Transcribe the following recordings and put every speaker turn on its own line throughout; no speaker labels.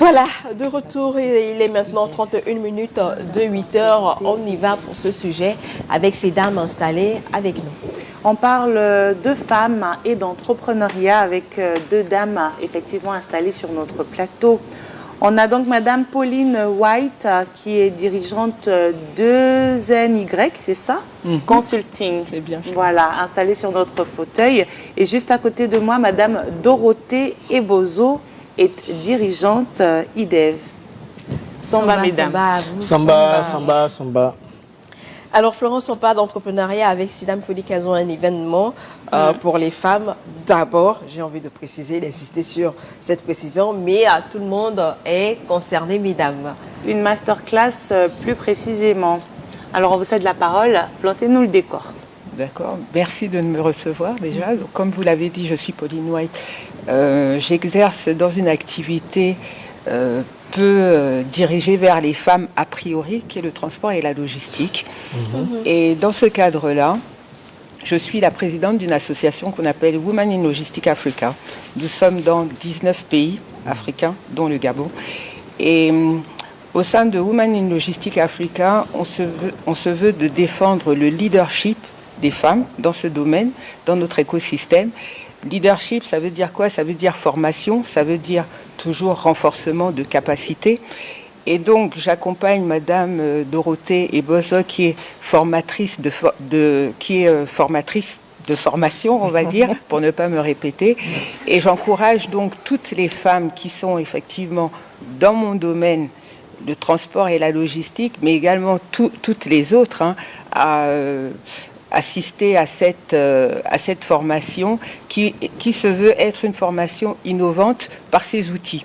Voilà, de retour, il est maintenant 31 minutes de 8 heures. On y va pour ce sujet avec ces dames installées avec nous.
On parle de femmes et d'entrepreneuriat avec deux dames effectivement installées sur notre plateau. On a donc Madame Pauline White qui est dirigeante de ZNY, c'est ça? Consulting.
C'est bien ça.
Voilà, installée sur notre fauteuil. Et juste à côté de moi, Madame Dorothée Ebozo est dirigeante IDEV. Samba, mesdames.
Samba.
Alors, Florence, on parle d'entrepreneuriat avec Sidam Folie Kazon, un événement pour les femmes. D'abord, j'ai envie de préciser, d'insister sur cette précision, mais tout le monde est concerné, mesdames.
Une masterclass plus précisément. Alors, on vous cède la parole. Plantez-nous le décor.
D'accord. Merci de me recevoir déjà. Donc, comme vous l'avez dit, je suis Pauline White. J'exerce dans une activité peu dirigée vers les femmes a priori, qui est le transport et la logistique. Et dans ce cadre-là, je suis la présidente d'une association qu'on appelle Women in Logistics Africa. Nous sommes dans 19 pays africains, dont le Gabon. Et au sein de Women in Logistics Africa, on se veut de défendre le leadership des femmes dans ce domaine, dans notre écosystème. Leadership, ça veut dire quoi? Ça veut dire formation, ça veut dire toujours renforcement de capacité. Et donc, j'accompagne Madame Dorothée Ebozo, qui est formatrice de formation, on va dire, pour ne pas me répéter. Et j'encourage donc toutes les femmes qui sont effectivement dans mon domaine, le transport et la logistique, mais également toutes les autres, à assister à cette formation qui se veut être une formation innovante par ses outils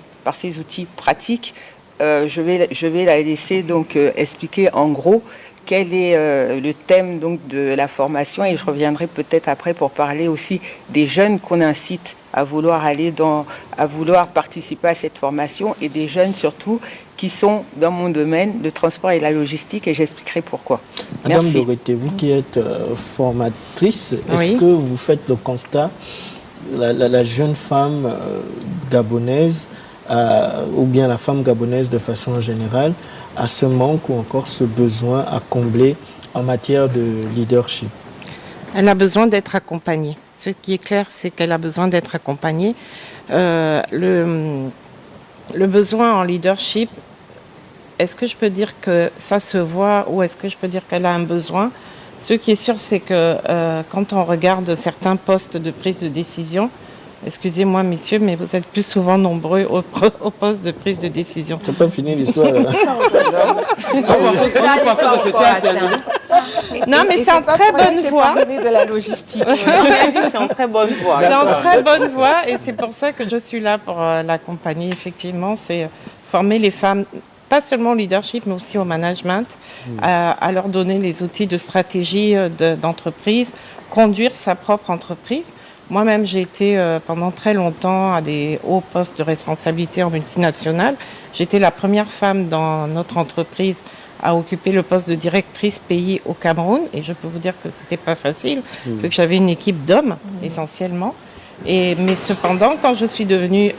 pratiques. Je vais la laisser donc expliquer en gros quel est le thème donc de la formation, et je reviendrai peut-être après pour parler aussi des jeunes qu'on incite à vouloir participer à cette formation, et des jeunes surtout qui sont dans mon domaine, le transport et la logistique, et j'expliquerai pourquoi.
Madame
Merci.
Dorothée, vous qui êtes formatrice, est-ce
Oui.
que vous faites le constat, la jeune femme gabonaise, ou bien la femme gabonaise de façon générale, a ce manque ou encore ce besoin à combler en matière de leadership?
Elle a besoin d'être accompagnée. Ce qui est clair, c'est qu'elle a besoin d'être accompagnée. Le besoin en leadership, est-ce que je peux dire que ça se voit, ou est-ce que je peux dire qu'elle a un besoin? Ce qui est sûr, c'est que quand on regarde certains postes de prise de décision, excusez-moi messieurs, mais vous êtes plus souvent nombreux au poste de prise de décision.
C'est pas fini l'histoire.
Non, mais c'est en très bonne voie.
De la logistique.
C'est en très bonne voie.
C'est en très bonne voie, et c'est pour ça que je suis là pour l'accompagner. Effectivement, c'est former les femmes, pas seulement au leadership, mais aussi au management, à leur donner les outils de stratégie d'entreprise, conduire sa propre entreprise. Moi-même, j'ai été pendant très longtemps à des hauts postes de responsabilité en multinationale. J'étais la première femme dans notre entreprise à occuper le poste de directrice pays au Cameroun, et je peux vous dire que c'était pas facile, vu que j'avais une équipe d'hommes essentiellement. Mais cependant, quand je suis devenue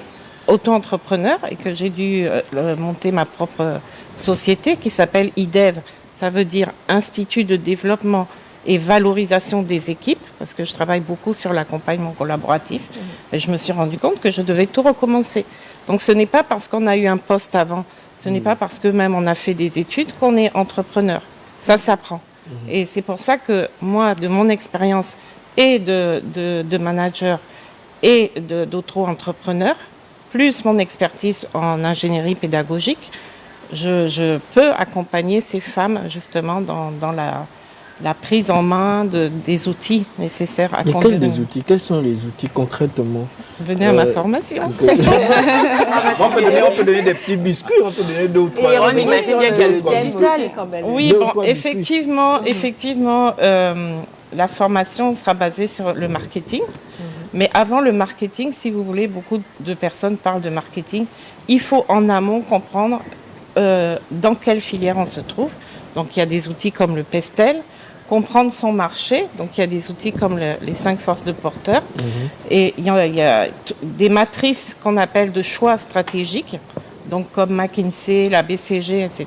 auto-entrepreneur et que j'ai dû monter ma propre société qui s'appelle IDEV, ça veut dire Institut de développement et valorisation des équipes, parce que je travaille beaucoup sur l'accompagnement collaboratif, et je me suis rendu compte que je devais tout recommencer. Donc ce n'est pas parce qu'on a eu un poste avant, ce n'est pas parce que même on a fait des études qu'on est entrepreneur. Ça s'apprend. Et c'est pour ça que moi, de mon expérience et de manager et d'auto-entrepreneur, plus mon expertise en ingénierie pédagogique, je peux accompagner ces femmes justement dans la prise en main des outils nécessaires à conduire.
Lesquels des outils? Quels sont les outils concrètement?
Venez à ma formation.
On peut donner des petits biscuits, on peut donner 2 ou 3.
Et on imagine bien qu'il y a le digital
quand même.
Oui,
Deux ou
bon,
trois
effectivement, la formation sera basée sur le marketing. Mais avant le marketing, si vous voulez, beaucoup de personnes parlent de marketing. Il faut en amont comprendre dans quelle filière on se trouve. Donc il y a des outils comme le PESTEL, comprendre son marché. Donc il y a des outils comme les 5 forces de porteurs. Et il y a des matrices qu'on appelle de choix stratégiques. donc comme McKinsey, la BCG, etc.,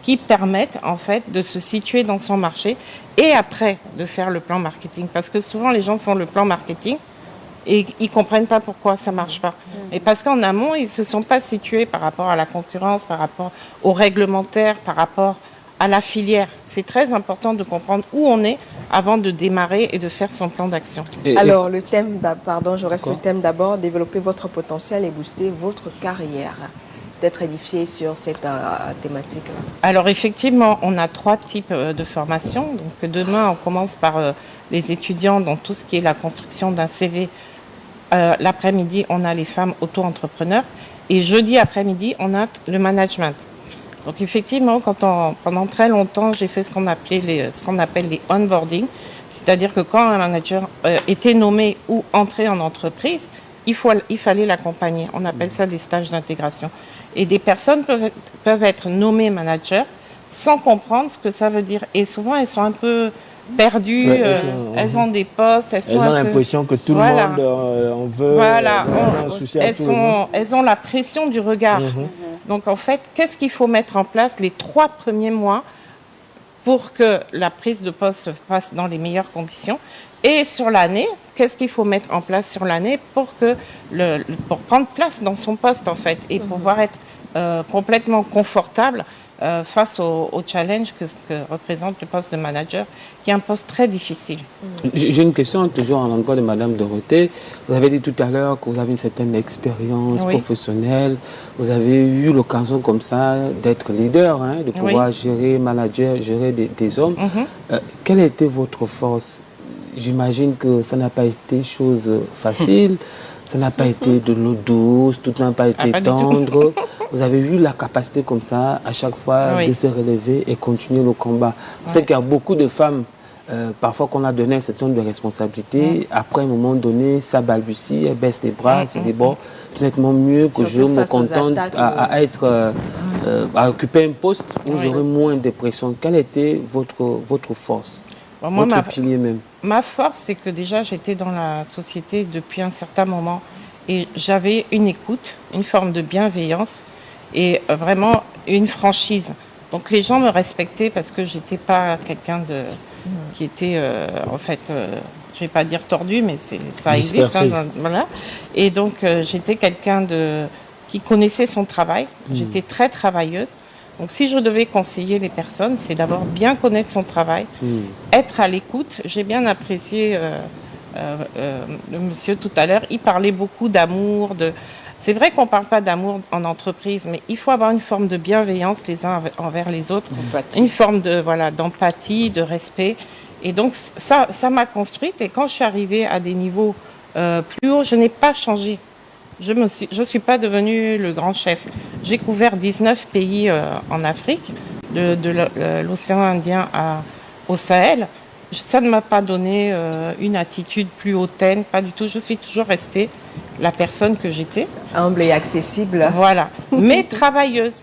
qui permettent en fait de se situer dans son marché et après de faire le plan marketing. Parce que souvent les gens font le plan marketing et ils ne comprennent pas pourquoi ça ne marche pas. Et parce qu'en amont, ils ne se sont pas situés par rapport à la concurrence, par rapport au réglementaire, par rapport à la filière. C'est très important de comprendre où on est avant de démarrer et de faire son plan d'action.
Alors, le thème, pardon, je reste le thème d'abord, développer votre potentiel et booster votre carrière. D'être édifié sur cette thématique.
Alors effectivement, on a 3 types de formations. Donc demain, on commence par les étudiants dans tout ce qui est la construction d'un CV. L'après-midi, on a les femmes auto-entrepreneurs. Et jeudi après-midi, on a le management. Donc effectivement, pendant très longtemps, j'ai fait ce qu'on appelle les onboarding. C'est-à-dire que quand un manager était nommé ou entré en entreprise, il fallait l'accompagner. On appelle ça des stages d'intégration. Et des personnes peuvent être nommées managers sans comprendre ce que ça veut dire. Et souvent, elles sont un peu perdues, elles ont des postes. Elles
ont l'impression que tout le monde en veut.
Voilà, elles ont la pression du regard. Donc en fait, qu'est-ce qu'il faut mettre en place les 3 premiers mois pour que la prise de poste se fasse dans les meilleures conditions? Et sur l'année, qu'est-ce qu'il faut mettre en place sur l'année pour prendre place dans son poste en fait et pouvoir être complètement confortable face au challenge que représente le poste de manager, qui est un poste très difficile.
J'ai une question toujours à l'endroit de Madame Dorothée. Vous avez dit tout à l'heure que vous avez une certaine expérience professionnelle. Vous avez eu l'occasion comme ça d'être leader, de pouvoir gérer, manager, gérer des hommes. Quelle a été votre force? J'imagine que ça n'a pas été chose facile, ça n'a pas été de l'eau douce, tout n'a pas été tendre. Vous avez eu la capacité comme ça, à chaque fois, de se relever et continuer le combat. On sait qu'il y a beaucoup de femmes, parfois qu'on a donné un certain nombre de responsabilités, après un moment donné, ça balbutie, elles baissent les bras, elles se disent bon, c'est nettement mieux que je me contente à occuper un poste où j'aurai moins de pression. Quelle était votre force? Votre pilier même.
Ma force, c'est que déjà, j'étais dans la société depuis un certain moment et j'avais une écoute, une forme de bienveillance et vraiment une franchise. Donc les gens me respectaient parce que j'étais pas quelqu'un qui était, en fait, je vais pas dire tordu, mais ça existe. Voilà. Et donc j'étais quelqu'un qui connaissait son travail. J'étais très travailleuse. Donc si je devais conseiller les personnes, c'est d'abord bien connaître son travail, être à l'écoute. J'ai bien apprécié le monsieur tout à l'heure, il parlait beaucoup d'amour. C'est vrai qu'on ne parle pas d'amour en entreprise, mais il faut avoir une forme de bienveillance les uns envers les autres, une forme d'empathie, de respect. Et donc ça m'a construite et quand je suis arrivée à des niveaux plus hauts, je n'ai pas changé. Je suis pas devenue le grand chef. J'ai couvert 19 pays en Afrique, de l'océan Indien au Sahel. Ça ne m'a pas donné une attitude plus hautaine, pas du tout. Je suis toujours restée la personne que j'étais.
Humble et accessible.
Voilà, mais travailleuse.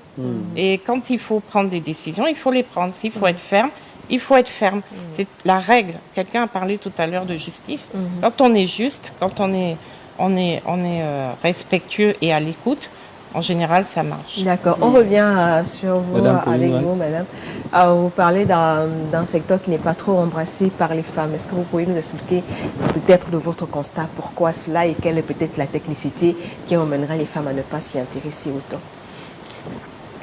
Et quand il faut prendre des décisions, il faut les prendre. S'il faut être ferme, il faut être ferme. C'est la règle. Quelqu'un a parlé tout à l'heure de justice. Quand on est juste, quand on est respectueux et à l'écoute, en général, ça marche.
D'accord. On revient sur vous, avec vous, madame. Vous parlez d'un secteur qui n'est pas trop embrassé par les femmes. Est-ce que vous pouvez nous expliquer peut-être de votre constat pourquoi cela et quelle est peut-être la technicité qui emmènerait les femmes à ne pas s'y intéresser autant?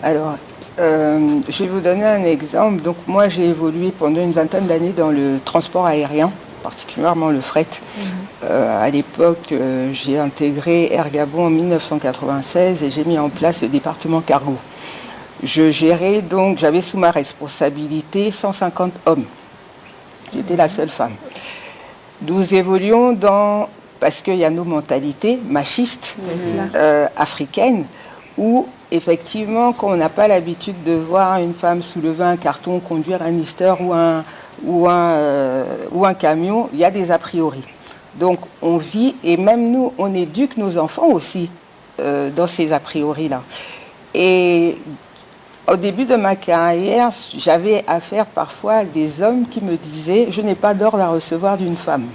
Alors, je vais vous donner un exemple. Donc, moi, j'ai évolué pendant une vingtaine d'années dans le transport aérien, particulièrement le fret. À l'époque, j'ai intégré Air Gabon en 1996 et j'ai mis en place le département cargo. Je gérais donc, j'avais sous ma responsabilité 150 hommes. J'étais la seule femme. Nous évoluions parce qu'il y a nos mentalités machistes, africaines, où effectivement, quand on n'a pas l'habitude de voir une femme soulever un carton, conduire un Lister ou un camion, il y a des a priori. Donc on vit, et même nous, on éduque nos enfants aussi dans ces a priori-là. Et au début de ma carrière, j'avais affaire parfois à des hommes qui me disaient « je n'ai pas d'ordre à recevoir d'une femme ».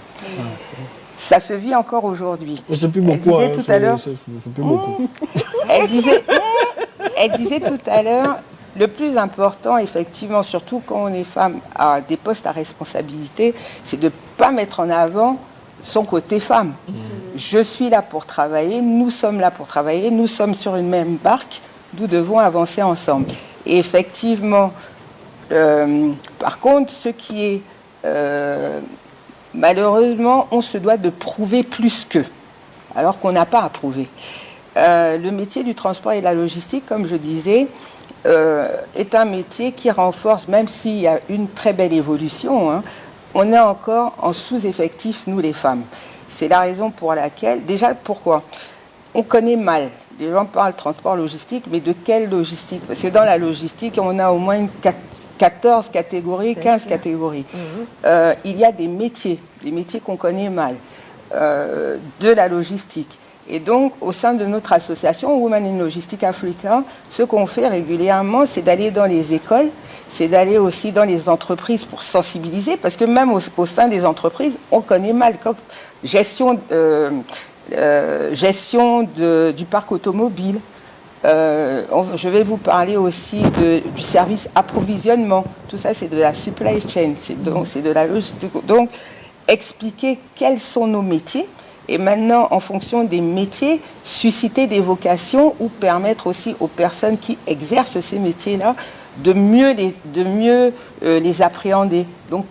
Ça se vit encore aujourd'hui.
C'est plus beaucoup.
Tout à l'heure,
c'est plus beaucoup.
Elle disait elle disait tout à l'heure, le plus important, effectivement, surtout quand on est femme à des postes à responsabilité, c'est de ne pas mettre en avant son côté femme. Je suis là pour travailler, nous sommes là pour travailler, nous sommes sur une même barque, nous devons avancer ensemble. Et effectivement, par contre, ce qui est... malheureusement, on se doit de prouver plus qu'eux, alors qu'on n'a pas à prouver. Le métier du transport et de la logistique, comme je disais, est un métier qui renforce, même s'il y a une très belle évolution, hein, on est encore en sous-effectif, nous les femmes. C'est la raison pour laquelle, déjà pourquoi on connaît mal. Les gens parlent transport logistique, mais de quelle logistique? Parce que dans la logistique, on a au moins 14 catégories, 15 catégories. Il y a des métiers qu'on connaît mal, de la logistique. Et donc, au sein de notre association Women in Logistic Africa, ce qu'on fait régulièrement, c'est d'aller dans les écoles, c'est d'aller aussi dans les entreprises pour sensibiliser, parce que même au sein des entreprises, on connaît mal. Gestion du parc automobile. Je vais vous parler aussi du service approvisionnement. Tout ça, c'est de la supply chain, c'est de la logistique. Donc, expliquer quels sont nos métiers. Et maintenant, en fonction des métiers, susciter des vocations ou permettre aussi aux personnes qui exercent ces métiers-là de mieux les appréhender. Donc,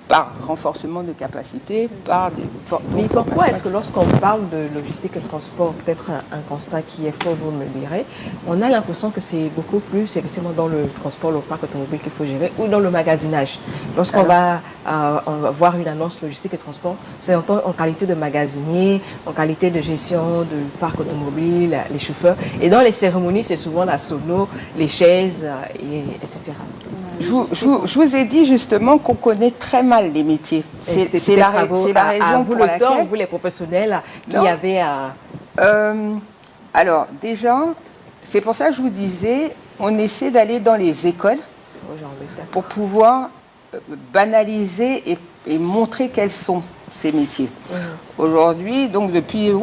par renforcement de capacité, par des...
Mais pourquoi est-ce que lorsqu'on parle de logistique et transport, peut-être un constat qui est faux, vous me le direz, on a l'impression que c'est beaucoup plus effectivement dans le transport, le parc automobile qu'il faut gérer, ou dans le magasinage. Lorsqu'on va voir une annonce logistique et transport, c'est en qualité de magasinier, en qualité de gestion du parc automobile, les chauffeurs. Et dans les cérémonies, c'est souvent la sono, les chaises, etc.
Je vous ai dit justement qu'on connaît très mal les métiers. C'est la raison pour laquelle...
Vous les professionnels qui avaient à...
alors déjà, c'est pour ça que je vous disais, on essaie d'aller dans les écoles pour pouvoir banaliser et montrer quels sont ces métiers. Aujourd'hui, donc depuis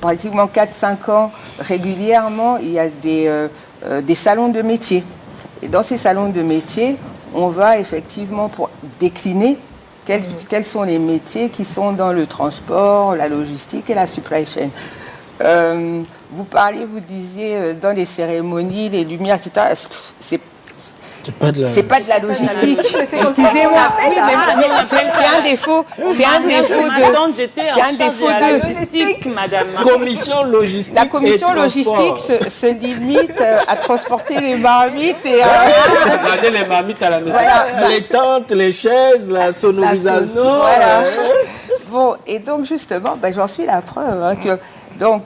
pratiquement 4-5 ans, régulièrement, il y a des salons de métiers. Et dans ces salons de métiers, on va effectivement pour décliner quels sont les métiers qui sont dans le transport, la logistique et la supply chain. Vous disiez dans les cérémonies, les lumières, etc. C'est pas de la logistique. Excusez-moi. Oui, c'est un défaut. C'est un défaut de
logistique, madame.
Commission logistique.
La commission logistique se limite à transporter les marmites et
Regardez les marmites à la maison.
Voilà. Les tentes, les chaises, la sonorisation.
Voilà. Bon, et donc justement, j'en suis la preuve que donc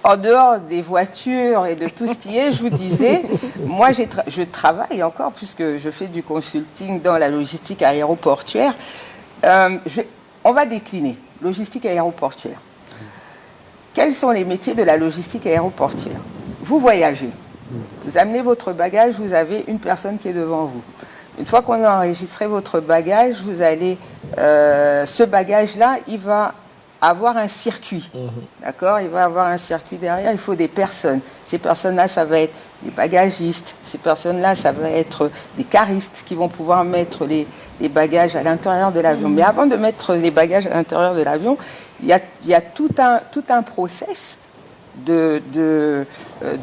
en dehors des voitures et de tout ce qui est, je vous disais, moi je travaille encore puisque je fais du consulting dans la logistique aéroportuaire. On va décliner logistique aéroportuaire. Quels sont les métiers de la logistique aéroportuaire? Vous voyagez, vous amenez votre bagage, vous avez une personne qui est devant vous. Une fois qu'on a enregistré votre bagage, vous allez, ce bagage-là, il va avoir un circuit, d'accord? Il va avoir un circuit derrière, il faut des personnes. Ces personnes-là, ça va être des bagagistes. Ces personnes-là, ça va être des caristes qui vont pouvoir mettre les bagages à l'intérieur de l'avion. Mais avant de mettre les bagages à l'intérieur de l'avion, il y a tout un process de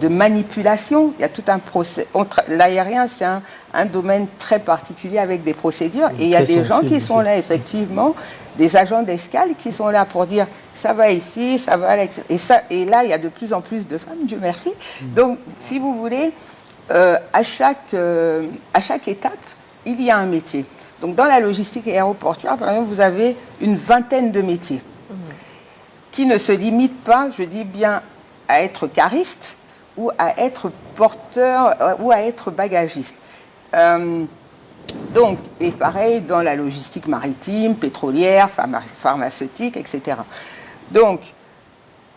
manipulation. Il y a tout un process. L'aérien, c'est un domaine très particulier avec des procédures. Et il y a des gens qui sont là, effectivement, des agents d'escale qui sont là pour dire ça va ici, ça va là, et là il y a de plus en plus de femmes, Dieu merci. Donc si vous voulez, à chaque étape, il y a un métier. Donc dans la logistique aéroportuaire, par exemple, vous avez une vingtaine de métiers qui ne se limitent pas, je dis bien, à être cariste ou à être porteur ou à être bagagiste. Donc, et pareil dans la logistique maritime, pétrolière, pharmaceutique, etc. Donc,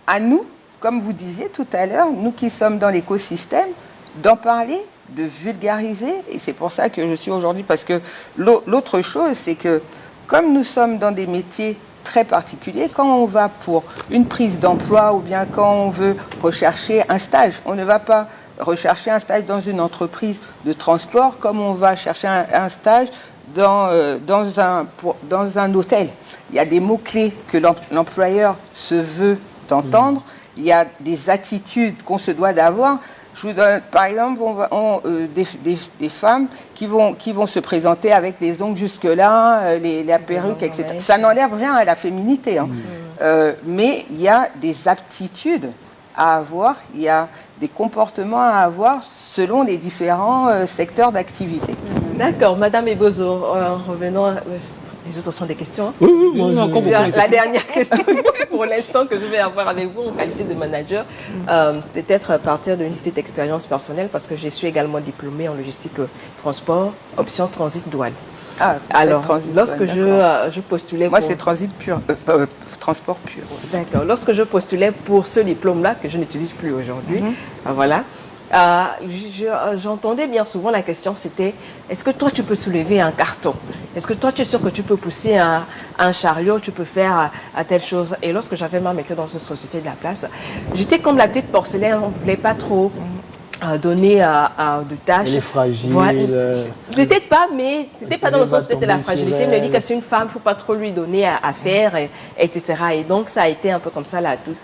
à nous, comme vous disiez tout à l'heure, nous qui sommes dans l'écosystème, d'en parler, de vulgariser, et c'est pour ça que je suis aujourd'hui, parce que l'autre chose, c'est que comme nous sommes dans des métiers très particulier. Quand on va pour une prise d'emploi ou bien quand on veut rechercher un stage, on ne va pas rechercher un stage dans une entreprise de transport comme on va chercher un stage dans un hôtel. Il y a des mots-clés que l'employeur se veut d'entendre. Il y a des attitudes qu'on se doit d'avoir. Je vous donne, par exemple, des femmes qui vont se présenter avec les ongles jusque-là, la perruque, etc. Ça n'enlève rien à la féminité. Hein. Mais il y a des aptitudes à avoir, il y a des comportements à avoir selon les différents secteurs d'activité.
D'accord, Madame Ebozo, revenons. Les autres sont des questions. Hein?
Oui, moi,
la dernière question pour l'instant que je vais avoir avec vous en qualité de manager, peut-être à partir d'une petite expérience personnelle, parce que je suis également diplômée en logistique transport, option transit douane.
Ah,
alors, lorsque je postulais
moi, c'est transit pur, transport pur. Ouais.
D'accord. Lorsque je postulais pour ce diplôme-là, que je n'utilise plus aujourd'hui, voilà, j'entendais bien souvent la question, c'était, est-ce que toi, tu peux soulever un carton? Est-ce que toi, tu es sûr que tu peux pousser un chariot, tu peux faire telle chose? Et lorsque j'avais ma méthode dans une société de la place, j'étais comme la petite porcelaine, on ne voulait pas trop donner de tâches.
Elle est fragile.
Voilà. Peut-être pas, mais c'était pas dans le sens de la fragilité. Mais il dit que c'est une femme, il ne faut pas trop lui donner à faire, etc. Et donc, ça a été un peu comme ça toute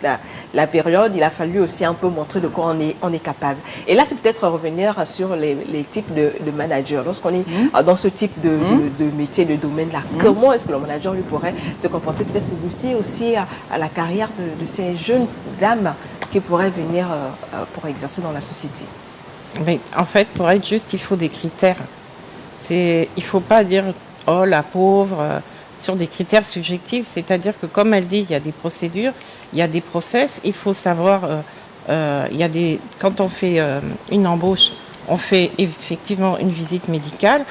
la période. Il a fallu aussi un peu montrer de quoi on est capable. Et là, c'est peut-être revenir sur les types de managers. Lorsqu'on est dans ce type de métier, de domaine-là, comment est-ce que le manager lui pourrait se comporter, peut-être pour booster aussi à la carrière de ces jeunes dames qui pourraient venir pour exercer dans la société?
Mais en fait, pour être juste, il faut des critères. Il ne faut pas dire « oh, la pauvre » sur des critères subjectifs. C'est-à-dire que, comme elle dit, il y a des procédures, il y a des process. Il faut savoir, quand on fait une embauche, on fait effectivement une visite médicale.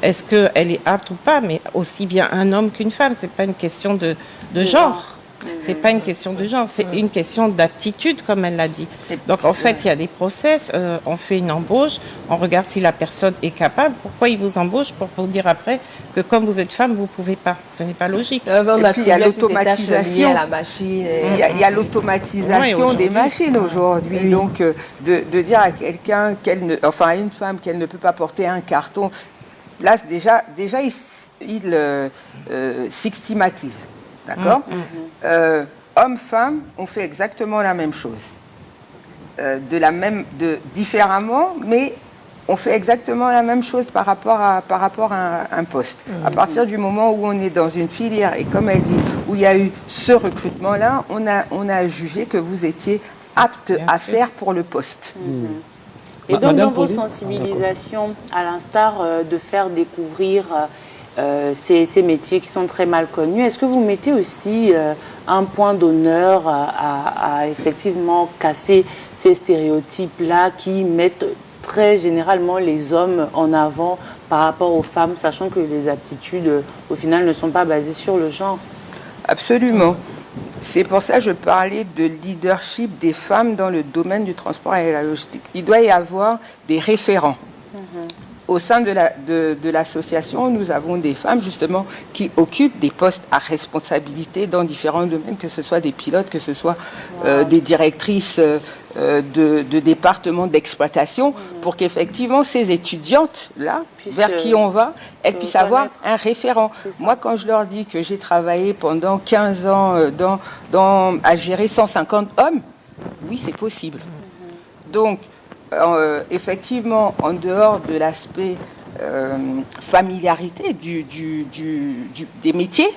Est-ce qu'elle est apte ou pas? Mais aussi bien un homme qu'une femme. Ce n'est pas une question de genre. C'est pas une question de genre, c'est une question d'aptitude, comme elle l'a dit. Donc en fait, il y a des process, on fait une embauche, on regarde si la personne est capable. Pourquoi il vous embauche? Pour vous dire après que comme vous êtes femme, vous ne pouvez pas. Ce n'est pas logique.
Et puis il y a l'automatisation. Il y a l'automatisation des machines aujourd'hui. Oui. Donc de dire à quelqu'un, à une femme qu'elle ne peut pas porter un carton, là déjà il stigmatise. D'accord. Homme-femme, on fait exactement la même chose. Différemment, mais on fait exactement la même chose par rapport à un poste. À partir du moment où on est dans une filière, et comme elle dit, où il y a eu ce recrutement-là, on a jugé que vous étiez apte à faire pour le poste.
Et donc, dans vos sensibilisations, à l'instar de faire découvrir ces métiers qui sont très mal connus, est-ce que vous mettez aussi un point d'honneur à effectivement casser ces stéréotypes-là qui mettent très généralement les hommes en avant par rapport aux femmes, sachant que les aptitudes, au final, ne sont pas basées sur le genre?
Absolument. C'est pour ça que je parlais de leadership des femmes dans le domaine du transport et de la logistique. Il doit y avoir des référents. Au sein de l'association, nous avons des femmes justement qui occupent des postes à responsabilité dans différents domaines, que ce soit des pilotes, que ce soit des directrices de départements d'exploitation, pour qu'effectivement ces étudiantes-là, vers qui on va, elles puissent avoir un référent. Moi, quand je leur dis que j'ai travaillé pendant 15 ans à gérer 150 hommes, oui, c'est possible. Donc, effectivement, en dehors de l'aspect familiarité des métiers,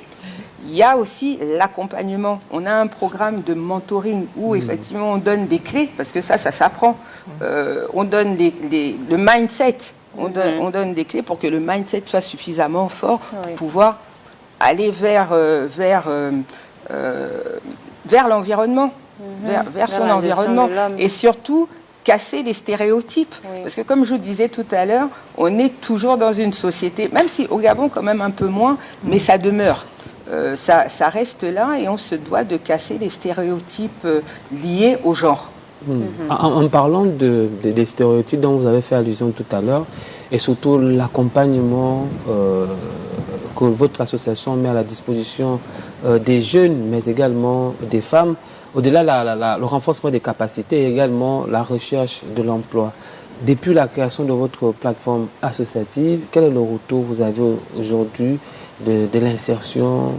il y a aussi l'accompagnement. On a un programme de mentoring où effectivement on donne des clés, parce que ça s'apprend. On donne le mindset. On donne des clés pour que le mindset soit suffisamment fort pour pouvoir aller vers l'environnement, vers son environnement. Et surtout, casser les stéréotypes. Parce que comme je vous disais tout à l'heure, on est toujours dans une société, même si au Gabon quand même un peu moins, mais ça demeure. Ça reste là et on se doit de casser les stéréotypes liés au genre.
En parlant des stéréotypes dont vous avez fait allusion tout à l'heure, et surtout l'accompagnement que votre association met à la disposition des jeunes, mais également des femmes. Au-delà le renforcement des capacités et également la recherche de l'emploi. Depuis la création de votre plateforme associative, quel est le retour que vous avez aujourd'hui de l'insertion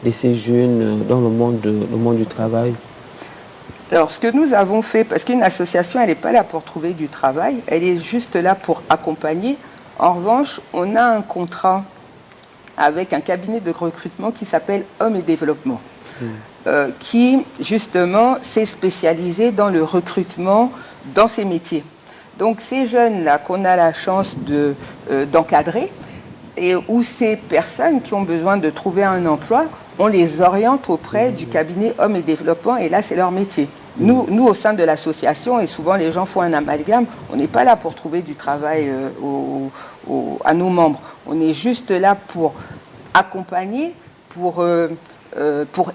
de ces jeunes dans le monde du travail?
Alors, ce que nous avons fait, parce qu'une association, elle n'est pas là pour trouver du travail, elle est juste là pour accompagner. En revanche, on a un contrat avec un cabinet de recrutement qui s'appelle Hommes et Développement, qui, justement, s'est spécialisé dans le recrutement dans ces métiers. Donc, ces jeunes-là qu'on a la chance d'encadrer, et où ces personnes qui ont besoin de trouver un emploi, on les oriente auprès du cabinet Hommes et Développement, et là, c'est leur métier. Nous, au sein de l'association, et souvent les gens font un amalgame, on n'est pas là pour trouver du travail à nos membres. On est juste là pour accompagner, pour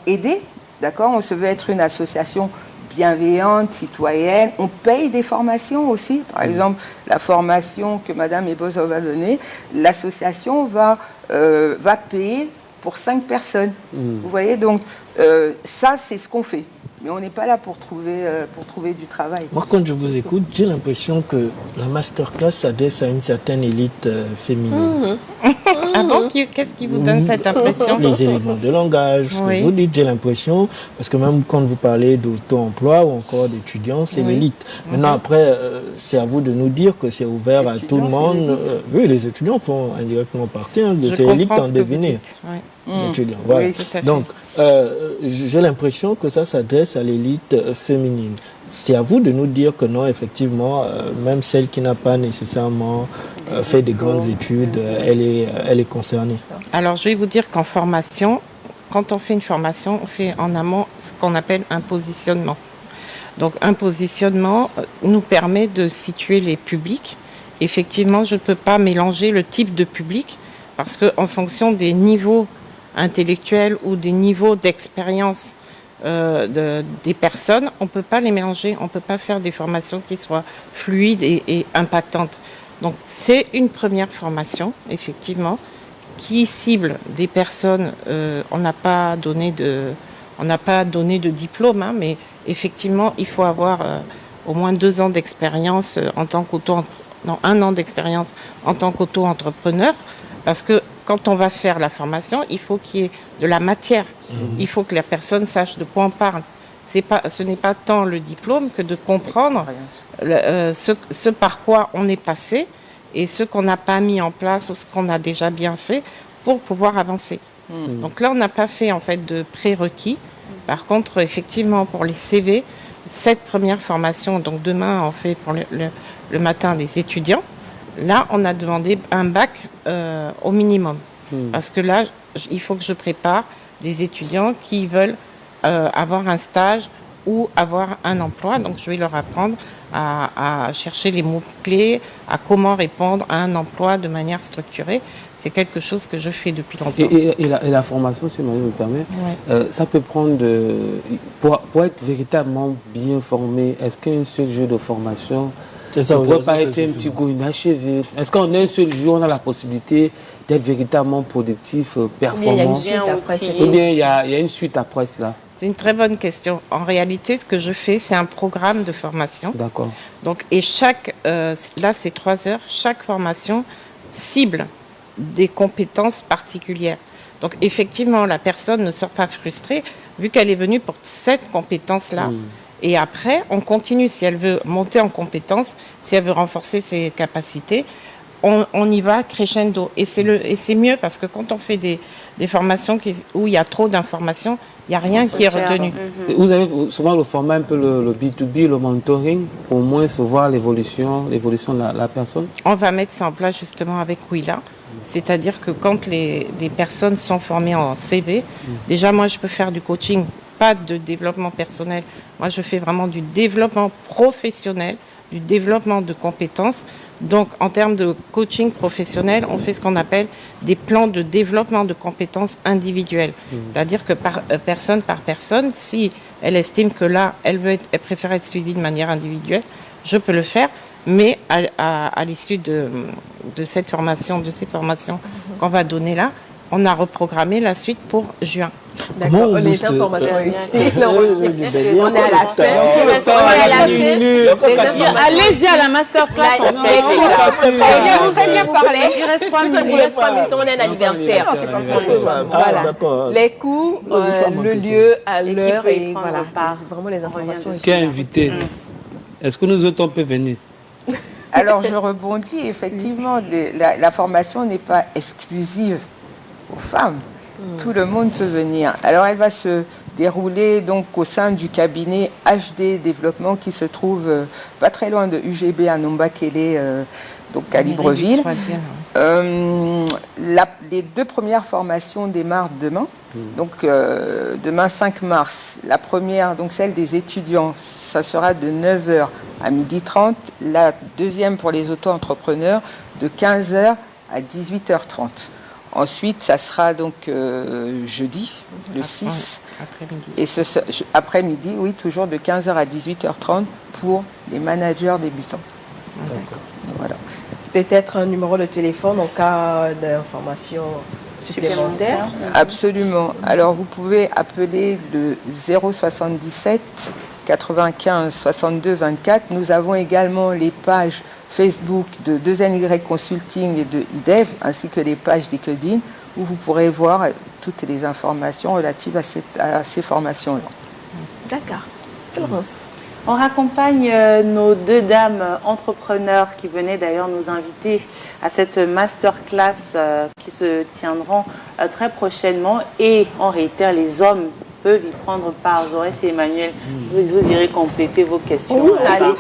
aider, d'accord? On se veut être une association bienveillante, citoyenne. On paye des formations aussi. Par exemple, la formation que Madame Ebozo va donner, l'association va payer pour 5 personnes. Vous voyez, donc ça, c'est ce qu'on fait. Mais on n'est pas là pour trouver du travail.
Moi, quand je vous écoute, j'ai l'impression que la masterclass s'adresse à une certaine élite féminine.
Ah bon? Qu'est-ce qui vous donne cette impression?
Les éléments de langage, ce que vous dites, j'ai l'impression, parce que même quand vous parlez d'auto-emploi ou encore d'étudiants, c'est l'élite. Maintenant, après, c'est à vous de nous dire que c'est ouvert à tout le monde. Oui, les étudiants font indirectement partie de ces élites en devenir. Étudiants, voilà.
Oui, tout à fait.
Donc, j'ai l'impression que ça s'adresse à l'élite féminine. C'est à vous de nous dire que non, effectivement, même celle qui n'a pas nécessairement fait des grandes études, elle est concernée.
Alors, je vais vous dire qu'en formation, quand on fait une formation, on fait en amont ce qu'on appelle un positionnement. Donc, un positionnement nous permet de situer les publics. Effectivement, je ne peux pas mélanger le type de public parce qu'en fonction des niveaux intellectuels ou des niveaux d'expérience des personnes, on ne peut pas les mélanger, on ne peut pas faire des formations qui soient fluides et impactantes. Donc c'est une première formation, effectivement, qui cible des personnes, on n'a pas donné de diplôme, hein, mais effectivement, il faut avoir au moins 2 ans d'expérience en tant un an d'expérience en tant qu'auto-entrepreneur, parce que quand on va faire la formation, il faut qu'il y ait de la matière. Il faut que la personne sache de quoi on parle. Ce n'est pas tant le diplôme que de comprendre ce par quoi on est passé et ce qu'on n'a pas mis en place ou ce qu'on a déjà bien fait pour pouvoir avancer. Donc là, on n'a pas fait en fait de prérequis. Par contre, effectivement, pour les CV, cette première formation, donc demain, on fait pour le matin les étudiants. Là, on a demandé un bac au minimum. Parce que là, il faut que je prépare des étudiants qui veulent avoir un stage ou avoir un emploi. Donc, je vais leur apprendre à chercher les mots-clés, à comment répondre à un emploi de manière structurée. C'est quelque chose que je fais depuis longtemps.
Et la formation, si Marie me permet, ça peut prendre pour être véritablement bien formé, est-ce qu'un seul jour de formation ne pourrait pas être un petit goût inachevé? Est-ce qu'en un seul jour, on a la possibilité d'être véritablement productif, performant? Ou bien il y a une suite après cela?
C'est une très bonne question. En réalité, ce que je fais, c'est un programme de formation.
D'accord.
Donc, et là, c'est 3 heures. Chaque formation cible des compétences particulières. Donc, effectivement, la personne ne sort pas frustrée vu qu'elle est venue pour cette compétence-là. Et après, on continue. Si elle veut monter en compétences, si elle veut renforcer ses capacités, on y va crescendo. Et c'est mieux parce que quand on fait des formations où il y a trop d'informations, il n'y a rien qui est retenu.
Vous avez souvent le format un peu le B2B, le mentoring, pour au moins se voir l'évolution de la personne?
On va mettre ça en place justement avec Willa. C'est-à-dire que quand des personnes sont formées en CV, déjà moi je peux faire du coaching, pas de développement personnel. Moi je fais vraiment du développement professionnel, du développement de compétences. Donc en termes de coaching professionnel, on fait ce qu'on appelle des plans de développement de compétences individuelles. C'est-à-dire que personne par personne, si elle estime que là, elle préfère être suivie de manière individuelle, je peux le faire. Mais à l'issue de cette formation, de ces formations qu'on va donner là, on a reprogrammé la suite pour juin.
D'accord,
on
les
booste,
informations utiles.
on
On est à la fin. On est à la fin. Les informations.
Allez-y à la masterclass.
Vous allez bien parler.
Il reste 3
Il
minutes.
reste 3 minutes, on est un anniversaire. Voilà. Les coûts, le lieu, à l'heure et voilà. C'est vraiment les informations utiles.
Qui est invité? Est-ce que nous autres, on peut venir?
Alors, je rebondis, effectivement, la formation n'est pas exclusive aux femmes. Tout le monde peut venir. Alors, elle va se dérouler donc au sein du cabinet HD Développement qui se trouve pas très loin de UGB à Nombakele, donc à Libreville. Les 2 premières formations démarrent demain. Donc, demain 5 mars. La première, donc celle des étudiants, ça sera de 9h à 12h30. La deuxième pour les auto-entrepreneurs, de 15h à 18h30. Ensuite, ça sera donc jeudi, le 6.
Après-midi.
Et après-midi, oui, toujours de 15h à 18h30 pour les managers débutants.
D'accord.
Voilà.
Peut-être un numéro de téléphone en cas d'information supplémentaire.
Absolument. Alors, vous pouvez appeler le 077 95 62 24. Nous avons également les pages Facebook de 2NY Consulting et de IDEV, ainsi que les pages LinkedIn, où vous pourrez voir toutes les informations relatives à ces formations-là.
D'accord. Florence.
On raccompagne nos 2 dames entrepreneurs qui venaient d'ailleurs nous inviter à cette masterclass qui se tiendront très prochainement. Et on réitère, les hommes peuvent y prendre part. Zorès et Emmanuel, vous irez compléter vos questions.
Allez.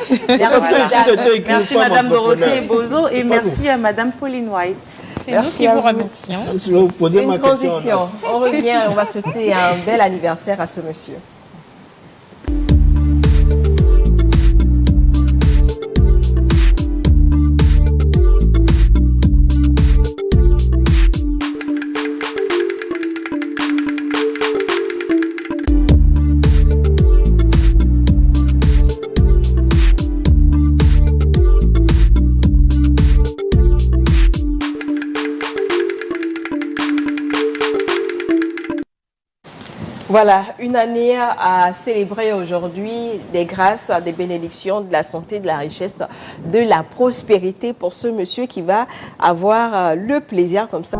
Merci Madame Dorothée Bozo et merci à Madame Pauline White.
C'est nous qui vous remercions.
Je vais vous poser
C'est
ma
une
question.
transition. On revient et on va souhaiter un bel anniversaire à ce monsieur. Voilà, une année à célébrer aujourd'hui, des grâces, des bénédictions, de la santé, de la richesse, de la prospérité pour ce monsieur qui va avoir le plaisir comme ça.